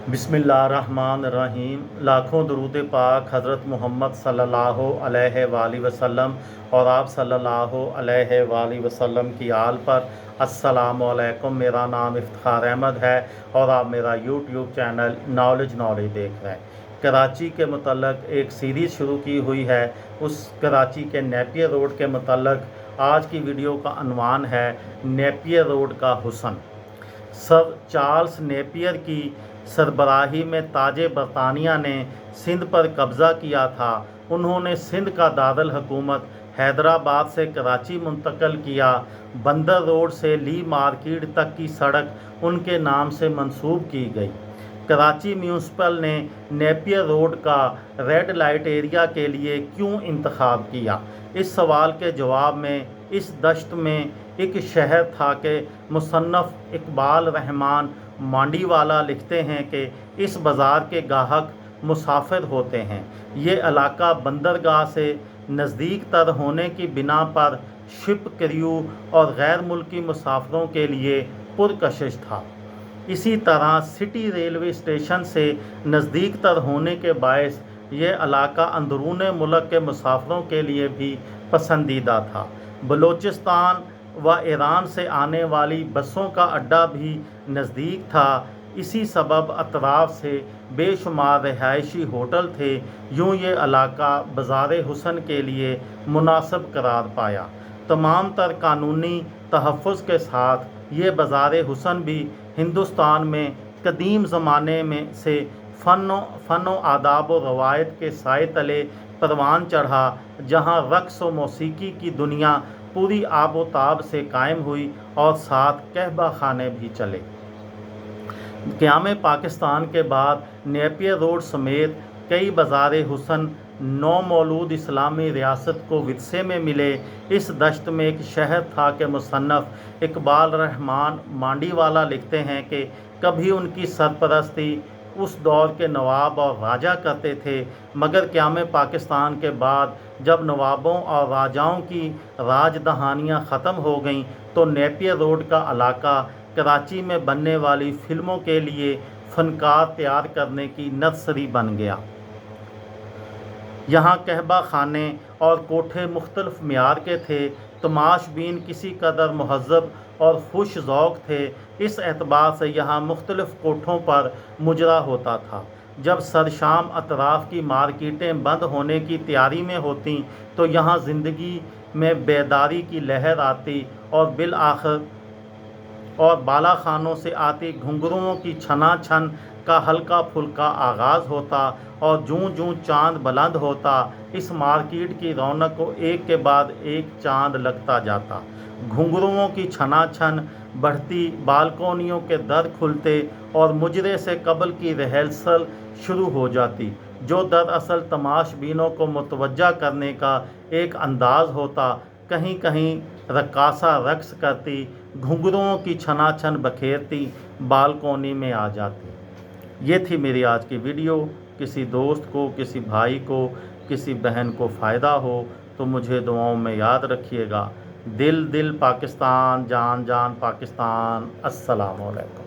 बिस्मिल्लाहिर्रहमानिर्रहीम। लाखों दरूद पाक हज़रत मोहम्मद सल्लल्लाहु अलैहि वालैहि वसल्लम और आप सल्लल्लाहु अलैहि वालैहि वसल्लम की आल पर। अस्सलामु अलैकुम। मेरा नाम इफ्तिखार अहमद है और आप मेरा यूट्यूब चैनल नॉलेज देख रहे हैं। कराची के मतलब एक सीरीज़ शुरू की हुई है, उस कराची के नेपियर रोड के मतलब आज की वीडियो का अनवान है नेपियर रोड का हुस्न। सर चार्ल्स नेपियर की सरबराही में ताजे बरतानिया ने सिंध पर कब्ज़ा किया था। उन्होंने सिंध का दारुल हुकूमत हैदराबाद से कराची मुंतकिल किया। बंदर रोड से ली मार्केट तक की सड़क उनके नाम से मंसूब की गई। कराची म्यूनसिपल ने नेपियर रोड का रेड लाइट एरिया के लिए क्यों इंतखाब किया? इस सवाल के जवाब में इस दश्त में एक शहर था कि मुसन्नफ़ इकबाल रहमान मांडीवाला लिखते हैं कि इस बाज़ार के गाहक मुसाफिर होते हैं। ये इलाका बंदरगाह से नज़दीक तर होने की बिना पर शिप क्रू और गैर मुल्की मुसाफिरों के लिए पुरकशिश था। इसी तरह सिटी रेलवे स्टेशन से नज़दीक तर होने के बायस ये इलाका अंदरून मुल्क के मुसाफिरों के लिए भी पसंदीदा था। बलूचिस्तान व ईरान से आने वाली बसों का अड्डा भी नज़दीक था। इसी सबब अतराफ़ से बेशुमार रिहायशी होटल थे। यूँ ये इलाका बाज़ार हुस्न के लिए मुनासिब करार पाया। तमाम तर कानूनी तहफ़्फ़ुज़ के साथ ये बाज़ार हुस्न भी हिंदुस्तान में कदीम ज़माने में से फ़न आदाब व रवायत के साए तले परवान चढ़ा, जहाँ रक़्स व मौसीकी की दुनिया पूरी आबो ताब से कायम हुई और साथ कहबा खाने भी चले। क़याम पाकिस्तान के बाद नेपियर रोड समेत कई बाज़ार हुस्न नौमौलूद इस्लामी रियासत को विरसे में मिले। इस दश्त में एक शहर था कि मुसन्नफ़ इकबाल रहमान मांडीवाला लिखते हैं कि कभी उनकी सरपरस्ती उस दौर के नवाब और राजा करते थे, मगर क़याम पाकिस्तान के बाद जब नवाबों और राजाओं की राज दहानियाँ ख़त्म हो गईं तो नेपियर रोड का इलाका कराची में बनने वाली फ़िल्मों के लिए फ़नकार तैयार करने की नर्सरी बन गया। यहाँ कहबा खाने और कोठे मुख्तलिफ़ मियार के थे। तमाशबीन किसी कदर महज़ब और खुश ज़ौक़ थे। इस एतबार से यहाँ मुख्तलिफ़ कोठों पर मुजरा होता था। जब सरशाम अतराफ़ की मार्केटें बंद होने की तैयारी में होती तो यहाँ ज़िंदगी में बेदारी की लहर आती और बिल आखिर और बाला खानों से आती घुंघरुओं की छना छन का हल्का फुल्का आगाज़ होता और जूं जूं चांद बुलंद होता इस मार्केट की रौनक को एक के बाद एक चांद लगता जाता। घुंघरुओं की छना छन बढ़ती, बालकोनियों के दर खुलते और मुजरे से कबल की रिहर्सल शुरू हो जाती, जो दरअसल तमाशबीनों को मुतवज्जा करने का एक अंदाज़ होता। कहीं कहीं रक्कासा रक्स करती, घुंघरुओं की छनाछन बखेरती बालकोनी में आ जाती। ये थी मेरी आज की वीडियो। किसी दोस्त को, किसी भाई को, किसी बहन को फ़ायदा हो तो मुझे दुआओं में याद रखिएगा। दिल दिल पाकिस्तान, जान जान पाकिस्तान। अस्सलामु अलैकुम।